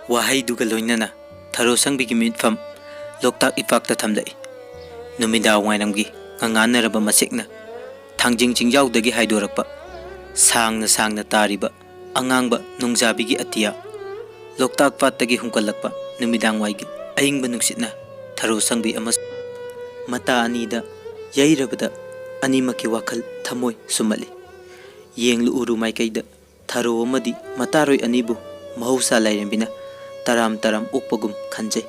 Wahayduga loinana tharo sangbi gi mitfam loktak ipakta thamlai numida wainamgi nganganaraba masikna thangjing chingjawdagi haidorakpa sangna tariba angangba nungjabi gi atiya loktak pattagi humkalakpa numidang waigi aingba nuksitna tharo sangbi amas mata anida yairabada animaki wakal thamoi sumali yenglu uru maikaida tharo amadi mataroi anibu mahausa lairembina taram ukpagum khanje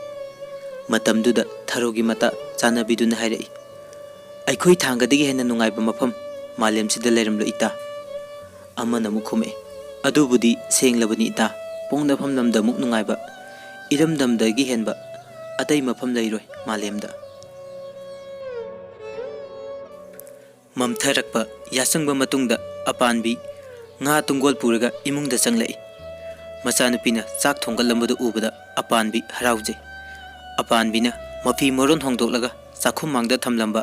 matamduda tharogi mata chanabiduna hairai aikhoi thangadigi hena nungaiba mafam malemsida leiramlo ita amana mukhume adubudi senglabani ita pongnafam namda muk nungaiba iramdamdagi henba atai mafam leiroi malemda mamtharakpa yasangba matungda apanbi nga tungol puraga imungda changlai machanupina chak thongalambadu ubada apanbi harauje apanbina mafi moron hongdoklaga chakhum mangda thamlamba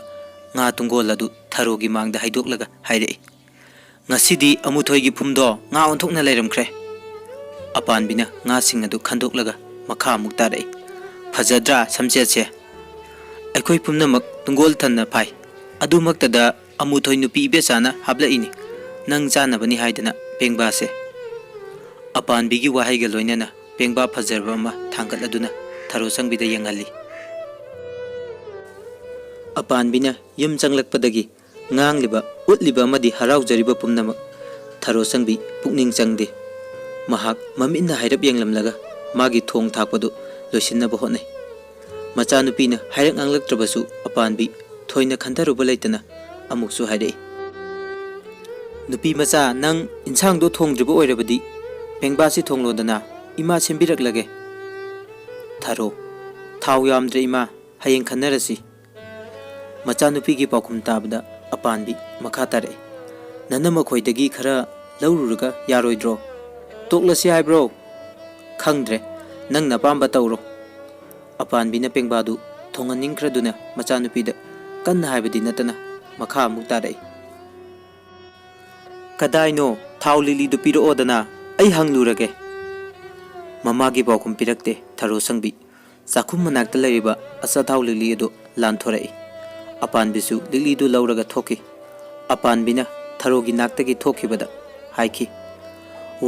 nga tungol adu tharogi mangda haidokhlaga hairei ngasidi amuthoigi phumdo nga onthokna leiramkhre apanbina nga singadu khandoklaga makha muktarei phajadra samcheche aikhoi pumnamak tungol thanna phai adumaktada amuthoi nupi besana hablaini nang janabani haidana pengba se apanbigi wahaiga loinana pengba phajarba ma thangkaladuna tharo sangbida yangali apanbina yum changlakpadagi ngangliba utliba amadi haraujariba pumnamak tharo sangbi pukning changde mahak maminna hairap yanglamlaga magi thong thakpadu loisinnabu hotnai machanupina hairak anglaktrabasu apanbi thoina khantaruba leitana amuksu hairei nupi macha nang insang do thongdriba oirabadi pengba si thonglodana ima sembirak lage tharo thau yamdre ima hayeng khanarasi machanupi gi pakhum tabda apanbi makha tare nanama khoidagi khara laururga yaroidro toklasi haibro khangdre nang na pamba tawro apanbi na pengba du thonganing khraduna machanupi da kanna haibadi natana makha muk tare kadaino thau lili du piro odana ai hanglurage mamagi pakhum pirakte tharo sangbi chakhum manakta laiba asa thau lili do lanthorai apanbisu lili du lauraga thoki apanbina tharogi naktagi thokibada haiki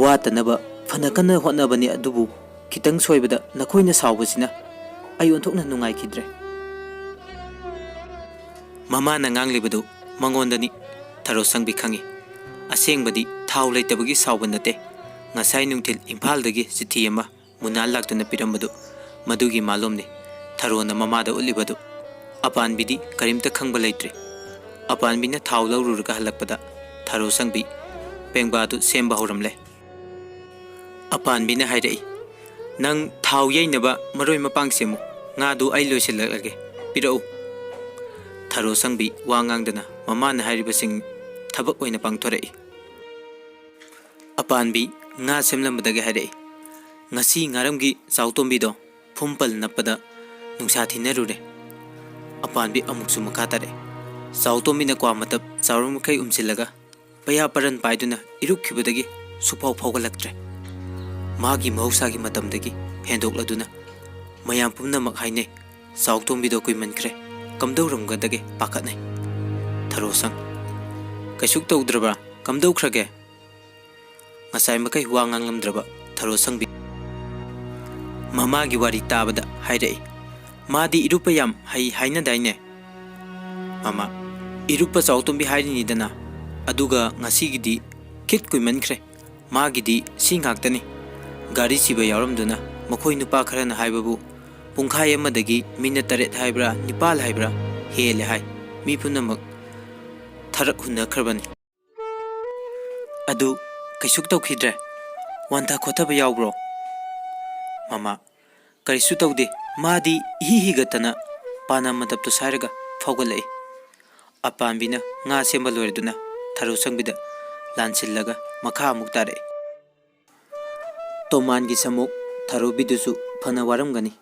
watanaba fanakana hotnabani adubu kitang soibada nakoina sawbasina ai onthokna nungai khidre mama na nganglibadu mangondani tharo sangbi khangi asengbadi thau leitabagi sawbanate ngasai nungthil imphal dagi chithi ama munal laktuna pirambadu madugi malomni tharona mamada ulibadu apanbidi karimta khangba leitre apanbina thau laururga halakpada tharo sangbi pengbadu semba horamle apanbina hairei nang thau yainaba maroi mapang semu nga du ai loisilage pirau tharo sangbi wangangdana mamana hairibasing thabak oina pangthorei apanbi nga semlambadagi hairei ngasi ngaramgi chautombido phumpal napada nungsa thinarure apanbi amuksu makhatare chautombina kwa matab chaurumkai umsilaga paya paran paiduna irukhibadagi supau phaugalaktre magi mausagi matamdagi hendokladuna mayam pumna makhaine chautombido kuimankre kamdauramgadagi pakatnai tharosang kaisuk tawdraba kamdaukrage ngasai makai wangangamdraba tharo sangbi mamagi wari tabada hairei madi irupayam hai haina daine mama irupa chautombi hairini dana aduga ngasigidi kit kuimankhre magidi singhaktani gari siba yaramduna makhoi nupa kharana haibabu pungkhai amadagi minna taret haibra nipal haibra hele hai mi punamak tharak hunna kharbani adu kaisuk tawkhidre wanta khothaba yawbro mama karisu tawde madi hi gatana pana madap to sairaga phaugalai apanbina nga sembal loreduna tharo sangbida lansillaga makha muktare toman gi samuk tharo bidusu phana waramgani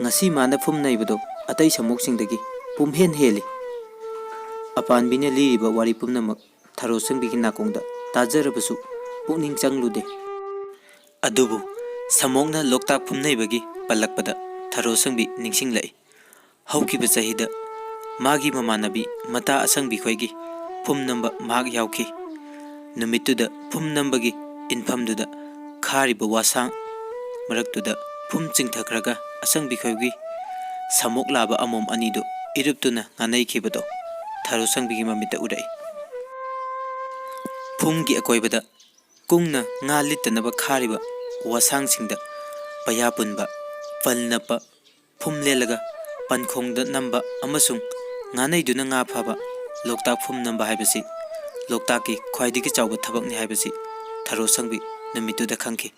ngasi mana phum naibudo atai samuk singdagi pumhen heli apanbina liriba wari pumnamak tharo sangbi gi nakongda tajarabasu pukning changlude adubu Samokna loktak phumnaibagi palakpada Tharosangbi ningsinglai. Haukiba chahida magi mamanabi mata asangbi khoigi phumnamba mag yauki. Numituda phumnambagi infamduda khariba wasang maraktuda phum chingthakraga asangbi khoigi samok laba amom anidu iruptuna nganai khibado Tharosangbi mamita urai. Phumgi akoibada kungna nga littanaba khariba wasang singda payapunba palnapa phumlelaga pankhongda namba amasung nganai duna nga phaba loktak phum namba haibasi loktaki khwaidigi chawba thabakni haibasi Tharosangbi numituda khangki.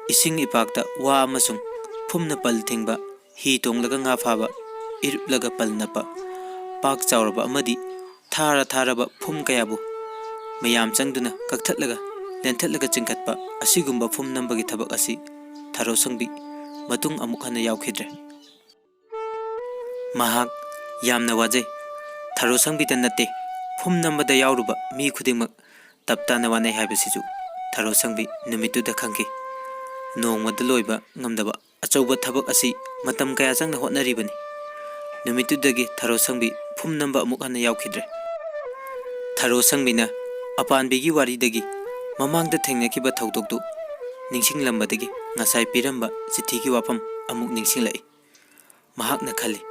Ising ipakta wa amasung phumna pal thingba hi tonglaga nga phaba iruplaga palnapa pak chawraba amadi tharaba phum kayabu mayam changduna kakthatlaga lenthatlaga chingkhatpa asigumba phum nambagi thabak asi Tharosangbi matung amuk hana yaukhidre. Mahak yamna wajai Tharosangbi ta natte phum nambada yauruba mi khudingmak taptana wanai haibasiju Tharosangbi numituda khangki. Nongmada loiba ngamdaba achauba thabak asi matam kaya changna hotnaribani. Numitudagi Tharosangbi phum namba amuk hana yaukhidre. Tharosangbina apanbigi waridagi mamangda thengnakiba thaudokdu ningsinglambadagi ngasai piramba chithigi wafam amuk ningsinglai. Mahakna khali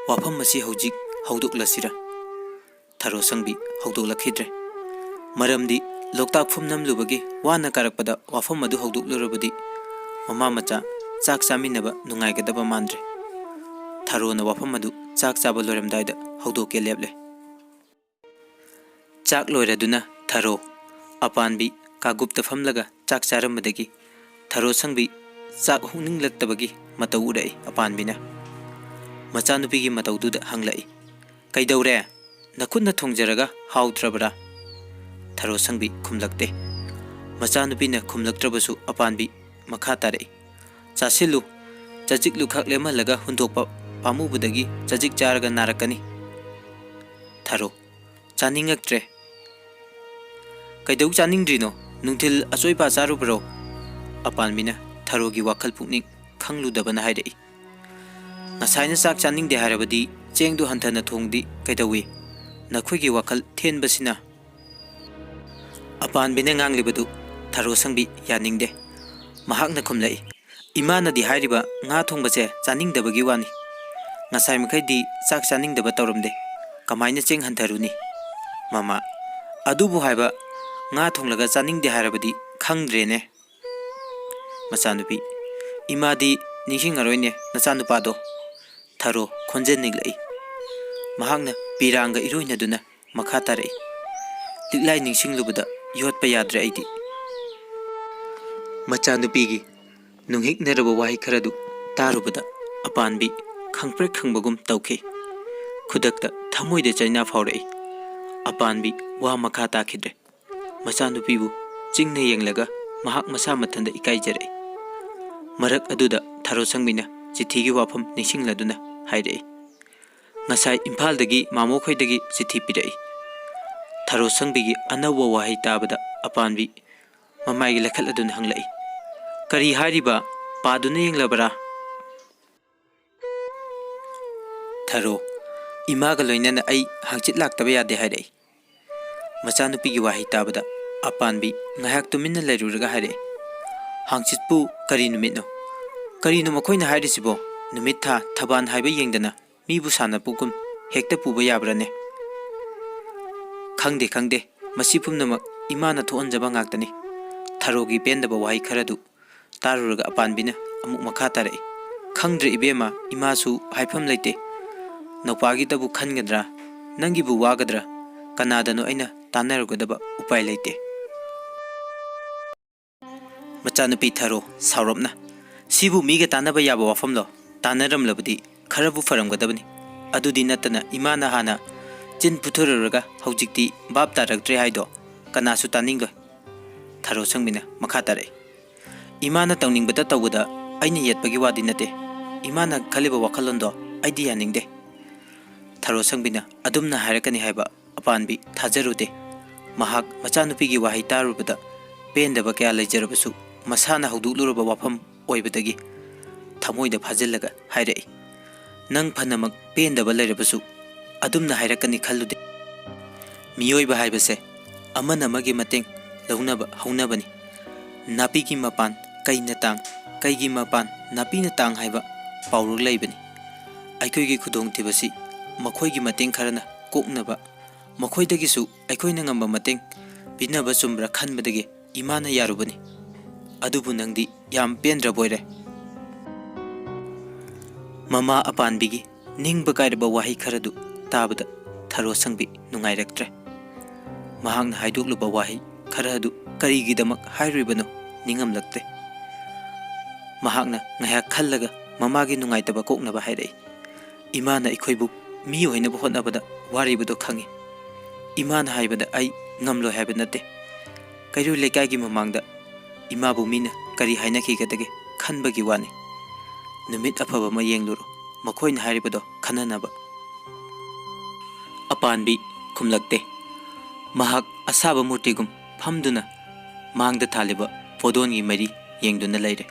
wafam masi hojik haudoklasira. Tharosangbi haudoklakhidre. Maramdi loktak phum namlubagi wana karakpada wafam adu haudoklurabadi mama macha chak chaminaba nungaigadaba mandre. Tharona wafam adu chak chaba loramdaida haudokke leple. Chak loiraduna Tharo apanbi kagupta famlaga chak charambadagi Tharosangbi chak huninglattabagi matau urai apanbina. Machanupigi mataududa hanglai. Kaidaure nakhutna thongjaraga hautrabara. Tharosangbi khumlakte. Machanupina khumlaktrabasu apanbi makha tarai. Chasilu chajiklu khak lemalaga hundokpa pamubudagi chajik charaga narakani. Tharo chaningaktre. Kaidau chaningdrino nungthil achoipa charubro apanbina Tharogi wakhal pukning khangludabana haidai. Ngasaina chak chaningde harabadi chengdu hanthana thongdi kaidawi nakhoigi wakhal thenbasina. Apanbina nganglibadu Tharosangbi yaningde. Mahakna khumlai imana di hairiba nga thongbache chaningdabagi wani. Ngasai mkhaidi chak chaningdaba tawramde kamaina cheng hantharuni. Mama adubu haiba nga thonglaga chaningde harabadi khangdrene. Machanupi imadi ningsingaroine nachanupado. Tharo khonjen niglai. Mahakna piranga iroinaduna makha tarai. Liklai ningsinglubada yotpa yadre aidi. Machanupigi nunghiknaraba wahi kharadu tarubada apanbi khangprek khangbagum tawkhe. Khudakta thamoide chaina phaurai. Apanbi wa makha takhidre. Machanupibu chingna yenglaga mahak masa mathanda ikaijare. Marak aduda Tharosangbina chithigi wafam ningsingladuna hairei. Ngasai Imphaldagi mamo khoidagi chithi pirai. Tharosangbigi anawa wahi tabada apanbi mamaigi lakhaladuna hanglai. Kari hariba paduna yenglabara. Tharo imaga loinana ai hangchit laktaba yade hairei. Machanupigi wahi tabada apanbi ngayak tuminna lairuraga hairei. Hangchitpu kari numitno. Kari numakhoina hairisibo numit tha thaban haiba yengdana mibu sana pukum hekta puba yabrane. Khangde masi pumnamak imana thoonjaba ngaktani. Tharogi pendaba wahi kharadu taruraga apanbina amuk makha tarai. Khangdre ibema imasu haifam leite. Nopagi tabu khangadra nangibu wagadra kanadano aina tanarugadaba upai leite. Machanupi Tharo saurapna sibu miga tanaba yaba wafamlo tanaramlabadi kharabu faramgadabani. Adudi natana imana hana chin puthururaga haujikti bab taraktre haido kanasu taninglo. Tharosangbina makha tarai. Imana tawningbata tawbada aina yetpagi wadi nate. Imana khaliba wakhalondo aidi yaningde. Tharosangbina adumna hairakani haiba apanbi thajarude. Mahak machanupigi wahi tarubada pendaba kaya leijarabasu masana haudukluraba wafam oibadagi thamoida phajillaga hairai nang phanamak pendaba leirabasu adumna hairakani khallude miyoiba haibase amana magi mateng launaba haunabani napi gi mapan kaina tang kaigi mapan napi na tang haiba pauruk leibani aikoi gi khudong tibasi makhoi gi mateng kharana koknaba makhoi dagi su aikoi na ngamba mateng binaba sumbra khanbadagi imana yarubani adubu nangdi yam pendra boire mama apan bigi ningba kairba wahi kharadu tabada tharo sangbi nungairaktre mahang haidukluba wahi kharadu karigidamak hairibano ningamlakte mahakna ngaya khallaga mamagi nungaitaba koknaba hairai imana ikhoibu mi hoina bu hotnabada waribado khangi imana haibada ai ngamlo haiba nate kairu lekai gi mamangda imabu mina kari haina ki gadage khanbagi wani numit afaba ma yengluro makhoina hairibado khananaba apanbi khumlakte mahak asaba murtigum phamduna mangda thaliba podon gi mari yengduna leire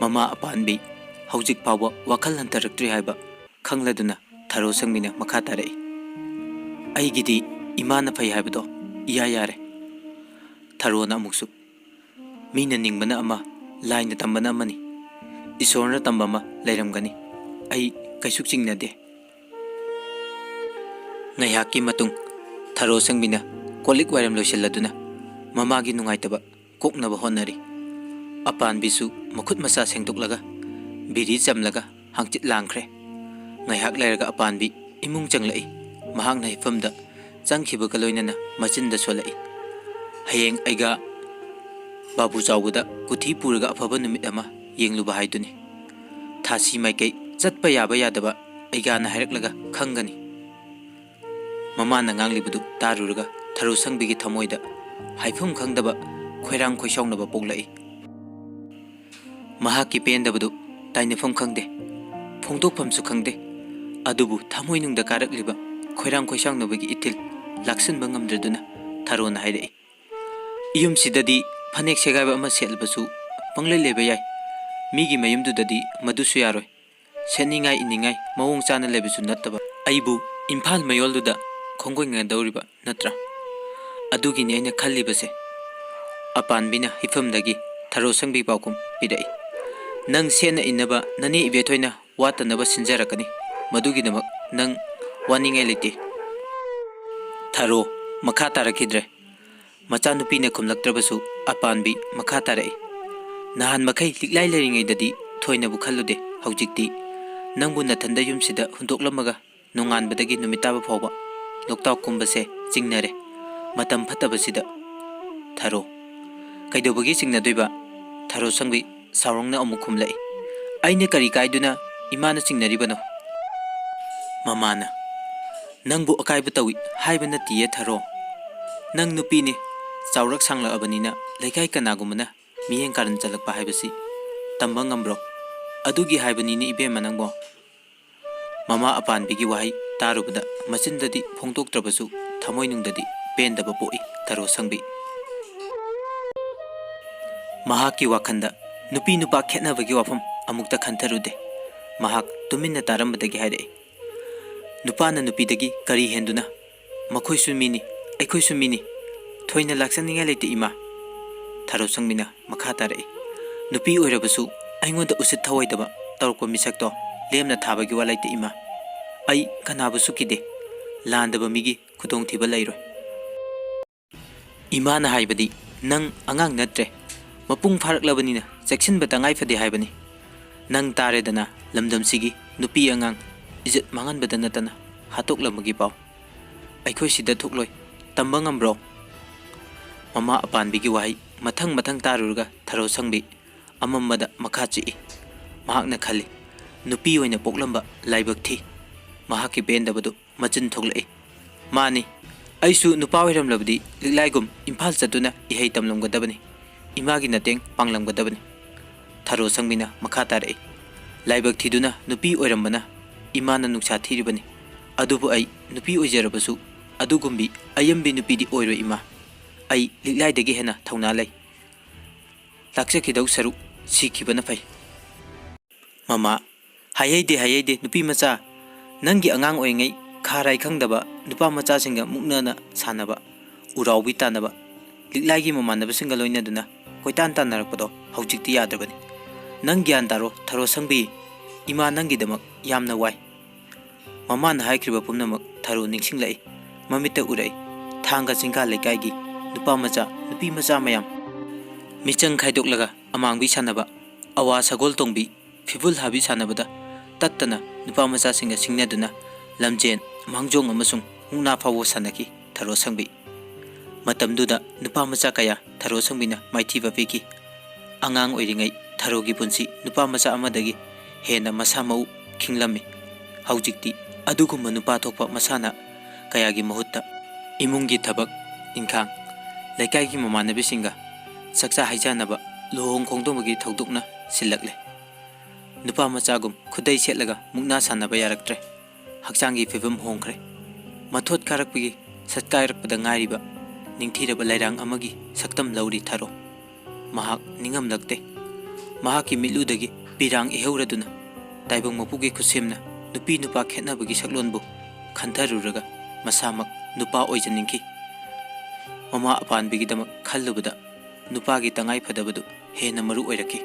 mama apanbi haujik pawa wakal hantaraktre haiba khangladuna tharo sangmina makha tare aigidi imana phai haibado iya yare tharo na muksu mina ningbana ama laina tambana amani isorna tambama leiramgani ai kaisuk chingnade ngayaki matung tharo sangmina kolik wairam loisilladuna mamagi nungaitaba koknaba honari apan bisu makhut masa sengdoklaga biri chamlaga hangchit langkhre ngaihak leiraga apan bi imung changlai mahangna hifamda changkhiba kaloinana machinda solai hayeng aiga babu chawbuda kuthi puraga afaba numit ama yengluba haiduni thasi maikai chatpa yaba yadaba aiga na hairaklaga khangani mama na nganglibudu taruraga tharu sangbigi thamoida haifum khangdaba khoirang khoisaunaba poglai mahaki pendabadu tainafam khangde phongdokphamsu khangde adubu thamoinungda karakliba khoirang khoisaunabagi itil laksinba ngamdraduna tharona hairai iyum sidadi phanek segaiba ama selbasu panglai leba yai migi mayumdudadi madusu yaroi seningai iningai mawong chana lebasu nattaba aibu imphal mayolduda khongoi ngadawriba natra adugini aina khallibase apanbina hifamdagi tharo sangbi paukum pirai nang sena inaba nani ibethoina watanaba sinjarakani madugidamak nang waningai lete tharo makha tarakidre machanupina khumlaktrabasu apanbi makha tarai nahan makai liklai leringai dadi thoinabu khallude haujikti nangbu nathanda yumsida hundoklamaga nonganbadagi numitaba phawba loktaw kumbase chingnare matam phatabasida tharo kaidobagi chingnadoiba tharo sangbi saurongna amuk khumlai aine kari kaiduna imana chingnaribano mamana nangbu akaiba tawi haiba natiye tharo nang nupini chaurak sangla abanina laikai kanagumana miyeng karan chalakpa haibasi tamba ngambro adugi haibani ni ibe manangbo mama apanbigi wahi tarubada machindadi phongtoktrabasu thamoinungdadi pendaba poi tharo sangbi mahaki wakhanda nupi nupa khetnabagi wafam amukta khantharude mahak tuminna tarambadagi hairai nupana nupidagi kari henduna makhoi sumini aikoi sumini thoina laksaninga leite ima tharo sangmina makha tarai nupi oirabasu aingonda usit thawaidaba tarko misakto lemna thabagi walaite ima ai kanabasu kide landaba migi khudong thiba leiroi imana haibadi nang angang natre mapung pharaklabanina cheksinba tangai phade haibani nang taredana lamdam sigi nupi angang ijat manganbada natana hatoklamagi paw aikhoi sida thokloi tamba ngambro mama apanbigi wahi mathang mathang tarurga tharo sangbi amammada makhachi mahakna khali nupi oina poklamba laibak thi mahaki bendabadu machin thoklai mani aisu nupa oiramlabdi liklaigum imphal chatuna ihei tamlamgadabani imagi nateng panglamgadabani tharo sangmina makha tarai laibak thiduna nupi oirambana imana nuksa thiribani adubu ai nupi oijarabasu adugumbi ayambi nupi di oiro ima ai liklai dagi hena thauna lai ꯂꯥꯛꯆꯈꯤꯗꯧ ꯁꯔꯨꯛ ꯁꯤꯈꯤꯕꯅ ꯐꯩ꯫ ꯃꯃꯥ, ꯍꯥꯏꯍꯩꯗꯦ ꯅꯨꯄꯤ ꯃꯆꯥ, ꯅꯪꯒꯤ ꯑꯉꯥꯡ ꯑꯣꯏꯔꯤꯉꯩ ꯈꯥꯔꯥꯏ ꯈꯪꯗꯕ ꯅꯨꯄꯥ ꯃꯆꯥꯁꯤꯡꯒ ꯃꯨꯛꯅꯅ ꯁꯥꯟꯅꯕ, ꯎꯔꯥꯎꯕꯤ ꯇꯥꯟꯅꯕ, ꯂꯤꯛꯂꯥꯏꯒꯤ ꯃꯃꯥꯟꯅꯕꯁꯤꯡꯒ ꯂꯣꯏꯅꯗꯨꯅ ꯀꯣꯏꯇꯥꯟ ꯇꯥꯟꯅꯔꯛꯄꯗꯣ ꯍꯧꯖꯤꯛꯇꯤ ꯌꯥꯗ꯭ꯔꯕꯅꯤ꯫ ꯅꯪ ꯒ꯭ꯌꯥꯟ ꯇꯥꯔꯣ ꯊꯔꯣ ꯁꯪꯕꯤ, ꯏꯃꯥ ꯅꯪꯒꯤꯗꯃꯛ ꯌꯥꯝꯅ ꯋꯥꯏ꯫ ꯃꯃꯥꯅ ꯍꯥꯏꯈ꯭ꯔꯤꯕ ꯄꯨꯝꯅꯃꯛ ꯊꯔꯣ ꯅꯤꯡꯁꯤꯡꯂꯛꯏ, ꯃꯃꯤꯠꯇ ꯎꯔꯛꯏ ꯊꯥꯡꯒ ꯆꯤꯡꯒꯥ ꯂꯩꯀꯥꯏꯒꯤ ꯅꯨꯄꯥ ꯃꯆꯥ ꯅꯨꯄꯤ ꯃꯆꯥ ꯃꯌꯥꯝ ꯃꯤꯆꯪ ꯈꯥꯏꯗꯣꯛꯂꯒ ꯑꯃꯥꯡꯕꯤ ꯁꯥꯟꯅꯕ, ꯑꯋꯥ ꯁꯒꯣꯜ ꯇꯣꯡꯕꯤ, ꯐꯤꯕꯨꯜ ꯍꯥꯕꯤ ꯁꯥꯟꯅꯕꯗ ꯇꯠꯇꯅ ꯅꯨꯄꯥ ꯃꯆꯥꯁꯤꯡꯒ ꯁꯤꯡꯅꯗꯨꯅ ꯂꯝꯖꯦꯟ, ꯃꯥꯡꯖꯣꯡ ꯑꯃꯁꯨꯡ ꯃꯨꯛꯅꯥ ꯐꯥꯎꯕ ꯁꯥꯟꯅꯈꯤ ꯊꯔꯣ ꯁꯪꯕꯤ꯫ ꯃꯇꯝꯗꯨꯗ ꯅꯨꯄꯥ ꯃꯆꯥ ꯀꯌꯥ ꯊꯔꯣ ꯁꯪꯕꯤꯅ ꯃꯥꯏꯊꯤꯕ ꯄꯤꯈꯤ꯫ ꯑꯉꯥꯡ ꯑꯣꯏꯔꯤꯉꯩ ꯊꯔꯣꯒꯤ ꯄꯨꯟꯁꯤ ꯅꯨꯄꯥ ꯃꯆꯥ ꯑꯃꯗꯒꯤ ꯍꯦꯟꯅ ꯃꯁꯥ ꯃꯎ ꯈꯤꯡꯂꯝꯃꯤ꯫ ꯍꯧꯖꯤꯛꯇꯤ ꯑꯗꯨꯒꯨꯝꯕ ꯅꯨꯄꯥ ꯊꯣꯛꯄ ꯃꯁꯥꯟꯅ ꯀꯌꯥꯒꯤ ꯃꯍꯨꯠꯇ ꯏꯃꯨꯡꯒꯤ ꯊꯕꯛ ꯏꯟꯈꯥꯡ, ꯂꯩꯀꯥꯏꯒꯤ ꯃꯃꯥꯟꯅꯕꯤꯁꯤꯡꯒ ꯆꯥꯛꯆꯥ ꯍꯩꯖꯥꯅꯕ, ꯂꯨꯍꯣꯡ ꯈꯣꯡꯗꯣꯡꯕꯒꯤ ꯊꯧꯗꯣꯛꯅ ꯁꯤꯜꯂꯛꯂꯦ꯫ ꯅꯨꯄꯥ ꯃꯆꯥꯒꯨꯝ ꯈꯨꯗꯩ ꯁꯦꯠꯂꯒ ꯃꯨꯛꯅꯥ ꯁꯥꯟꯅꯕ ꯌꯥꯔꯛꯇ꯭ꯔꯦ꯫ ꯍꯛꯆꯥꯡꯒꯤ ꯐꯤꯕꯝ ꯍꯣꯡꯈ꯭ꯔꯦ꯫ ꯃꯊꯣꯠ ꯀꯥꯔꯛꯄꯒꯤ ꯁꯠꯀꯥꯏꯔꯛꯄꯗ ꯉꯥꯏꯔꯤꯕ ꯅꯤꯡꯊꯤꯔꯕ ꯂꯩꯔꯥꯡ ꯑꯃꯒꯤ ꯁꯛꯇꯝ ꯂꯧꯔꯤ ꯊꯔꯣ꯫ ꯃꯍꯥꯛ ꯅꯤꯡꯉꯝꯂꯛꯇꯦ꯫ ꯃꯍꯥꯛꯀꯤ ꯃꯤꯠꯂꯨꯗꯒꯤ ꯄꯤꯔꯥꯡ ꯏꯍꯧꯔꯗꯨꯅ ꯇꯥꯏꯕꯪ ꯃꯄꯨꯒꯤ ꯈꯨꯠꯁꯦꯝꯅ ꯅꯨꯄꯤ ꯅꯨꯄꯥ ꯈꯦꯠꯅꯕꯒꯤ ꯁꯛꯂꯣꯟꯕꯨ ꯈꯟꯊꯔꯨꯔꯒ ꯃꯁꯥꯃꯛ ꯅꯨꯄꯥ ꯑꯣꯏꯖꯅꯤꯡꯈꯤ꯫ ꯃꯃꯥ ꯑꯄꯥꯟꯕꯤꯒꯤꯗꯃꯛ ꯈꯜꯂꯨꯕꯗ ꯅꯨꯄꯥꯒꯤ ꯇꯉꯥꯏꯐꯗꯕꯗꯨ ꯍꯦꯟꯅ ꯃꯔꯨ ꯑꯣꯏꯔꯛꯈꯤ꯫